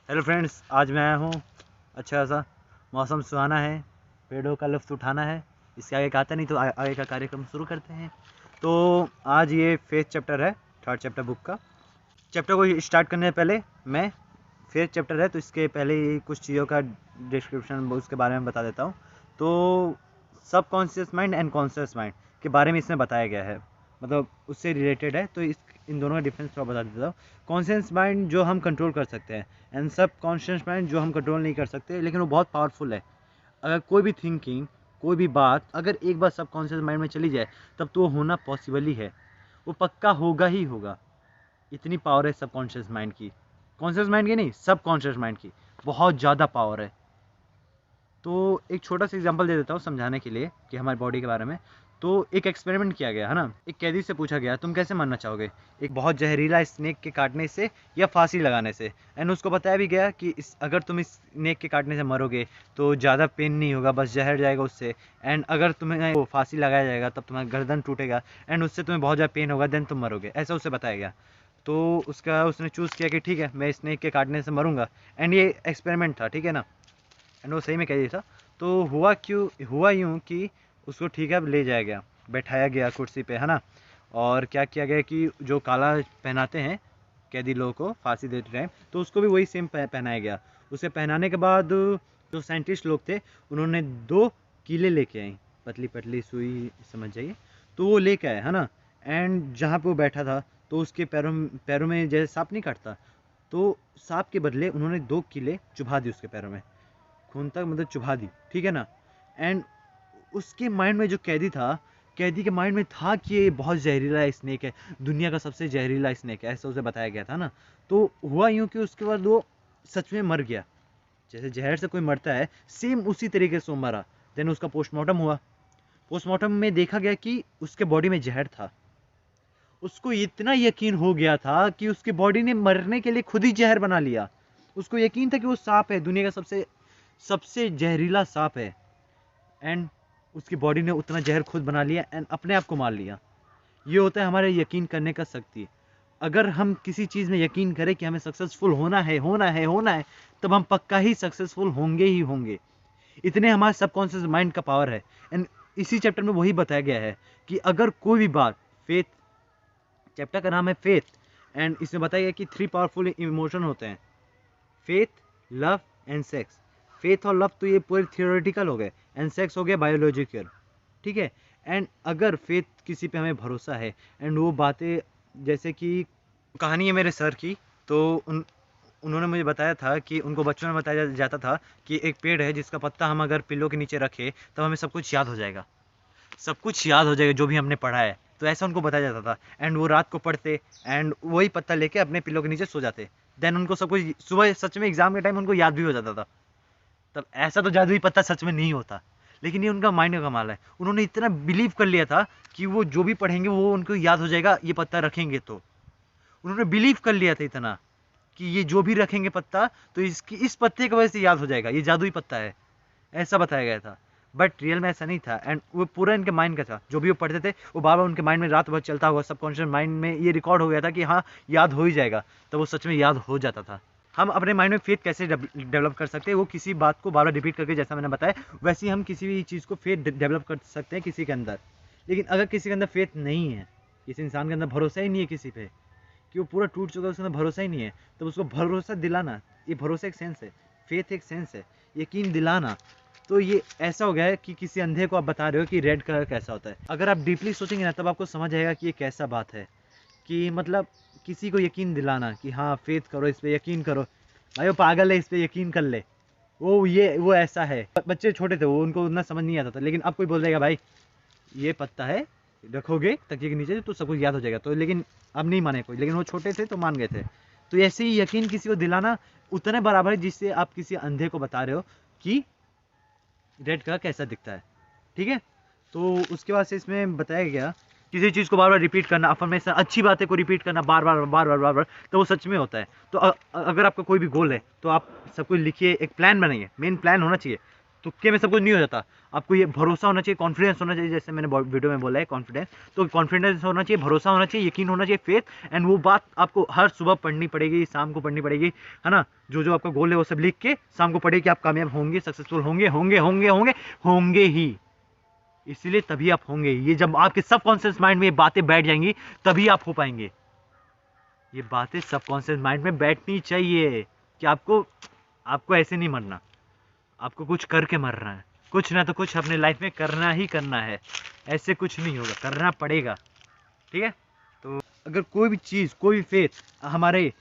Hello friends, आज मैं आया हूँ। अच्छा सा मौसम सुहाना है, पेड़ों का लुत्फ़ उठाना है। इसके आगे कहता नहीं तो आगे का कार्यक्रम शुरू करते हैं। तो आज ये फेथ चैप्टर है, थर्ड चैप्टर बुक का। चैप्टर को स्टार्ट करने से पहले मैं फेथ चैप्टर है तो इसके पहले ही कुछ चीज़ों का डिस्क्रिप्शन उसके बारे में बता देता हूँ। तो सब conscious mind and conscious mind के बारे में इसमें बताया गया है, मतलब उससे रिलेटेड है। तो इन दोनों का डिफरेंस थोड़ा बता देता हूँ। कॉन्शियस माइंड जो हम कंट्रोल कर सकते हैं, एंड सब कॉन्शियस माइंड जो हम कंट्रोल नहीं कर सकते, लेकिन वो बहुत पावरफुल है। अगर कोई भी थिंकिंग, कोई भी बात अगर एक बार सब कॉन्शियस माइंड में चली जाए, तब तो वो होना पॉसिबल ही है, वो पक्का होगा ही होगा। इतनी पावर है सब कॉन्शियस माइंड की, कॉन्शियस माइंड की नहीं, सब कॉन्शियस माइंड की बहुत ज़्यादा पावर है। तो एक छोटा सा एग्जांपल दे देता हूँ समझाने के लिए कि हमारी बॉडी के बारे में। तो एक एक्सपेरिमेंट किया गया है ना, एक कैदी से पूछा गया तुम कैसे मरना चाहोगे, एक बहुत जहरीला स्नेक के काटने से या फांसी लगाने से। एंड उसको बताया भी गया कि अगर तुम इस स्नेक के काटने से मरोगे तो ज़्यादा पेन नहीं होगा, बस जहर जाएगा उससे। एंड अगर तुम्हें वो फांसी लगाया जाएगा तब तुम्हारा गर्दन टूटेगा एंड उससे तुम्हें बहुत ज़्यादा पेन होगा, देन तुम मरोगे, ऐसा उसे बताया गया। तो उसने चूज़ किया कि ठीक है मैं स्नेक के काटने से मरूंगा। एंड ये एक्सपेरिमेंट था, ठीक है ना, एंड वो सही में कैदी था। तो हुआ यूँ कि उसको ठीक है अब ले जाया गया, बैठाया गया कुर्सी पे, है ना। और क्या किया गया कि जो काला पहनाते हैं कैदी लोगों को फांसी देते टाइम, तो उसको भी वही सेम पहनाया गया। उसे पहनाने के बाद जो साइंटिस्ट लोग थे उन्होंने दो कीले लेके आई, पतली पतली सुई समझ जाइए। तो वो लेके आए, है ना। एंड जहाँ पे वो बैठा था तो उसके पैरों पैरों में जैसे सांप नहीं काटता, तो सांप के बदले उन्होंने दो कीले चुभा दी उसके पैरों में, खून तक मतलब चुभा दी, ठीक है ना। एंड उसके माइंड में जो कैदी था, कैदी के माइंड में था कि ये बहुत जहरीला स्नेक है, दुनिया का सबसे जहरीला स्नेक है, ऐसा उसे बताया गया था ना। तो हुआ यूँ कि उसके बाद वो सच में मर गया, जैसे जहर से कोई मरता है सेम उसी तरीके से वो मरा। देन उसका पोस्टमार्टम हुआ। पोस्टमार्टम में देखा गया कि उसके बॉडी में जहर था। उसको इतना यकीन हो गया था कि उसकी बॉडी ने मरने के लिए खुद ही जहर बना लिया। उसको यकीन था कि वो सांप है, दुनिया का सबसे सबसे जहरीला सांप है। एंड उसकी बॉडी ने उतना जहर खुद बना लिया एंड अपने आप को मार लिया। ये होता है हमारे यकीन करने का शक्ति। अगर हम किसी चीज़ में यकीन करें कि हमें सक्सेसफुल होना है, होना है, होना है, तब हम पक्का ही सक्सेसफुल होंगे ही होंगे। इतने हमारे सबकॉन्शियस माइंड का पावर है। एंड इसी चैप्टर में वही बताया गया है कि अगर कोई भी बात, फेथ, चैप्टर का नाम है फेथ, एंड इसमें बताया गया कि 3 पावरफुल इमोशन होते हैं, faith, love and sex. Faith और लव तो ये पूरे थियोरेटिकल हो गए, एंड सेक्स हो गया बायोलॉजिकल, ठीक है। एंड अगर फेथ किसी पे हमें भरोसा है, एंड वो बातें, जैसे कि कहानी है मेरे सर की। तो उन्होंने मुझे बताया था कि उनको बचपन में बताया जाता था कि एक पेड़ है जिसका पत्ता हम अगर पिल्लों के नीचे रखें तब हमें सब कुछ याद हो जाएगा, सब कुछ याद हो जाएगा जो भी हमने पढ़ा है। तो ऐसा उनको बताया जाता था। एंड वो रात को पढ़ते एंड वही पत्ता लेके अपने पिल्लों के नीचे सो जाते। देन उनको सब कुछ सुबह सच में एग्जाम के टाइम उनको याद भी हो जाता था। तब ऐसा तो जादुई पत्ता सच में नहीं होता, लेकिन ये उनका माइंड का कमाल है। उन्होंने इतना बिलीव कर लिया था कि वो जो भी पढ़ेंगे वो उनको याद हो जाएगा, ये पत्ता रखेंगे तो। उन्होंने बिलीव कर लिया था इतना कि ये जो भी रखेंगे पत्ता, तो इसकी इस पत्ते की वजह से याद हो जाएगा, ये जादुई पत्ता है, ऐसा बताया गया था। बट रियल में ऐसा नहीं था। एंड वो पूरा इनके माइंड का था, जो भी वो पढ़ते थे वो बार बार उनके माइंड में रात भर चलता हुआ, सबकॉन्शियस माइंड में ये रिकॉर्ड हो गया था कि हाँ याद हो ही जाएगा। तो वो सच में याद हो जाता था। हम अपने माइंड में फेथ कैसे डेवलप कर सकते हैं, वो किसी बात को बार बार रिपीट करके, जैसा मैंने बताया वैसे ही हम किसी भी चीज़ को फेथ डेवलप कर सकते हैं किसी के अंदर। लेकिन अगर किसी के अंदर फेथ नहीं है, किसी इंसान के अंदर भरोसा ही नहीं है किसी पे, कि वो पूरा टूट चुका है, उसके अंदर भरोसा ही नहीं है, तो उसको भरोसा दिलाना, ये भरोसा एक सेंस है, फेथ एक सेंस है, यकीन दिलाना। तो ये ऐसा हो गया है कि किसी अंधे को आप बता रहे हो कि रेड कलर कैसा होता है। अगर आप डीपली सोचेंगे ना तब आपको समझ आएगा कि ये कैसा बात है, कि मतलब किसी को यकीन दिलाना कि हाँ फेथ करो, इस पे यकीन करो, भाई वो पागल है, इस पे यकीन कर ले, वो ऐसा है। बच्चे छोटे थे, वो उनको उतना समझ नहीं आता था, लेकिन अब कोई बोल देगा भाई ये पत्ता है, रखोगे तकिए के नीचे तो सब कुछ याद हो जाएगा, तो लेकिन अब नहीं माने कोई, लेकिन वो छोटे थे तो मान गए थे। तो ऐसे ही यकीन किसी को दिलाना उतने बराबर है जिससे आप किसी अंधे को बता रहे हो कि रेड कलर कैसा दिखता है, ठीक है। तो उसके बाद से इसमें बताया गया किसी चीज़ को बार बार रिपीट करना, अफर्मेशन, अच्छी बातें को रिपीट करना बार बार बार बार बार बार, तो वो सच में होता है। तो अगर आपका कोई भी गोल है तो आप सब कुछ लिखिए, एक प्लान बनाइए, मेन प्लान होना चाहिए तुक्के में सब कुछ नहीं हो जाता। आपको ये भरोसा होना चाहिए, कॉन्फिडेंस होना चाहिए, जैसे मैंने वीडियो में बोला है कॉन्फिडेंस, तो कॉन्फिडेंस होना चाहिए, भरोसा होना चाहिए, यकीन होना चाहिए, फेथ। एंड वो बात आपको हर सुबह पढ़नी पड़ेगी, शाम को पढ़नी पड़ेगी, है ना। जो जो आपका गोल है वो सब लिख के शाम को पढ़े कि आप कामयाब होंगे, सक्सेसफुल होंगे, होंगे होंगे होंगे होंगे ही, इसीलिए तभी आप होंगे। ये जब आपके सबकॉन्शियस माइंड में ये बातें बैठ जाएंगी तभी आप हो पाएंगे। ये बातें सबकॉन्शियस माइंड में बैठनी चाहिए कि आपको ऐसे नहीं मरना, आपको कुछ करके मरना है, कुछ ना तो कुछ अपने लाइफ में करना ही करना है, ऐसे कुछ नहीं होगा, करना पड़ेगा, ठीक है। तो अगर कोई भी चीज़, कोई भी फेथ हमारे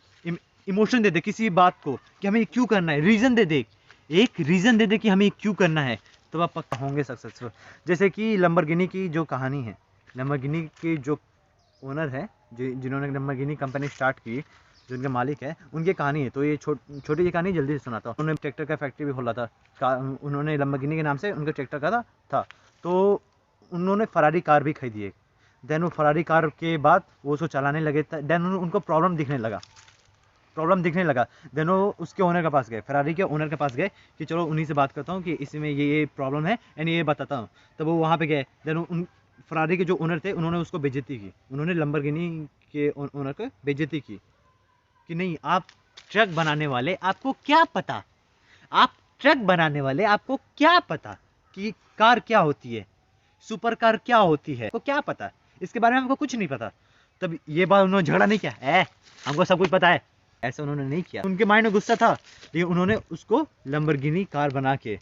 इमोशन दे दे किसी बात को कि हमें क्यों करना है, रीज़न दे दे, एक रीज़न दे दे कि हमें क्यों करना है, तो आप पक्का होंगे सक्सेसफुल। जैसे कि लैम्बोर्गिनी की जो कहानी है, लैम्बोर्गिनी के जो ओनर है, जिन्होंने लैम्बोर्गिनी कंपनी स्टार्ट की, जो उनके मालिक है, उनकी कहानी है। तो ये छोटी सी कहानी जल्दी से सुनाता हूँ। उन्होंने ट्रैक्टर का फैक्ट्री भी खोला था, उन्होंने लैम्बोर्गिनी के नाम से उनके ट्रैक्टर का था। तो उन्होंने फरारी कार भी खरीदी है। देन वो फरारी कार के बाद वो उसको चलाने लगे, देन उनको प्रॉब्लम दिखने लगा। देन वो उसके ओनर के पास गए, फरारी के ओनर के पास गए कि चलो उन्हीं से बात करता हूँ कि इसमें ये प्रॉब्लम है एंड ये बताता हूँ। तब वो वहाँ पे गए। देन उन फरारी के जो ओनर थे उन्होंने उसको बेइज्जती की, उन्होंने लैम्बोर्गिनी के ओनर को बेइज्जती की कि नहीं, आप ट्रक बनाने वाले, आपको क्या पता, आप ट्रक बनाने वाले, आपको क्या पता कि कार क्या होती है, सुपर कार क्या होती है, आपको क्या पता, इसके बारे में हमको कुछ नहीं पता। तब ये बात उन्होंने झगड़ा नहीं किया, हमको सब कुछ पता है, ऐसा उन्होंने नहीं किया। उनके माइंड में गुस्सा था, लेकिन उन्होंने उसको लैम्बोर्गिनी कार बना के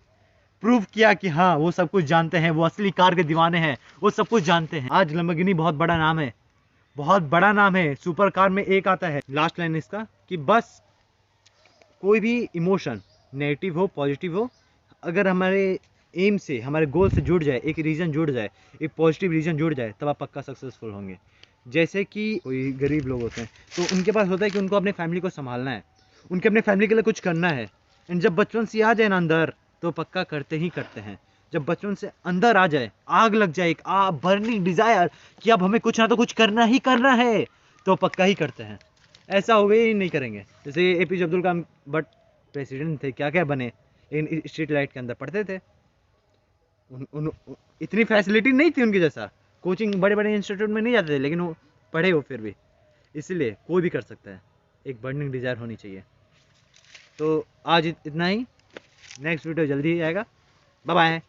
प्रूव किया कि हाँ वो सब कुछ जानते हैं, वो असली कार के दीवाने हैं, वो सब कुछ जानते हैं। आज लैम्बोर्गिनी बहुत बड़ा नाम है, बहुत बड़ा नाम है। सुपर कार में एक आता है लास्ट लाइन इसका कि बस कोई भी इमोशन, नेगेटिव हो पॉजिटिव हो, अगर हमारे एम से, हमारे गोल से जुड़ जाए, एक रीजन जुड़ जाए, एक पॉजिटिव रीजन जुड़ जाए, तब आप पक्का सक्सेसफुल होंगे। जैसे कि कोई गरीब लोग होते हैं तो उनके पास होता है कि उनको अपने फैमिली को संभालना है, उनके अपने फैमिली के लिए कुछ करना है। एंड जब बचपन से आ जाए ना अंदर, तो पक्का करते ही करते हैं। जब बचपन से अंदर आ जाए, आग लग जाए, एक बर्निंग डिजायर कि अब हमें कुछ ना तो कुछ करना ही करना है, तो पक्का ही करते हैं। ऐसा हो गया ही नहीं करेंगे। जैसे APJ Abdul Kalam but president थे, क्या क्या बने, लेकिन स्ट्रीट लाइट के अंदर पढ़ते थे। इतनी फैसिलिटी नहीं थी उनकी जैसा, कोचिंग बड़े बड़े इंस्टीट्यूट में नहीं जाते थे, लेकिन वो पढ़े हो फिर भी। इसीलिए कोई भी कर सकता है, एक बर्निंग डिजायर होनी चाहिए। तो आज इतना ही, नेक्स्ट वीडियो जल्दी ही आएगा। Bye bye.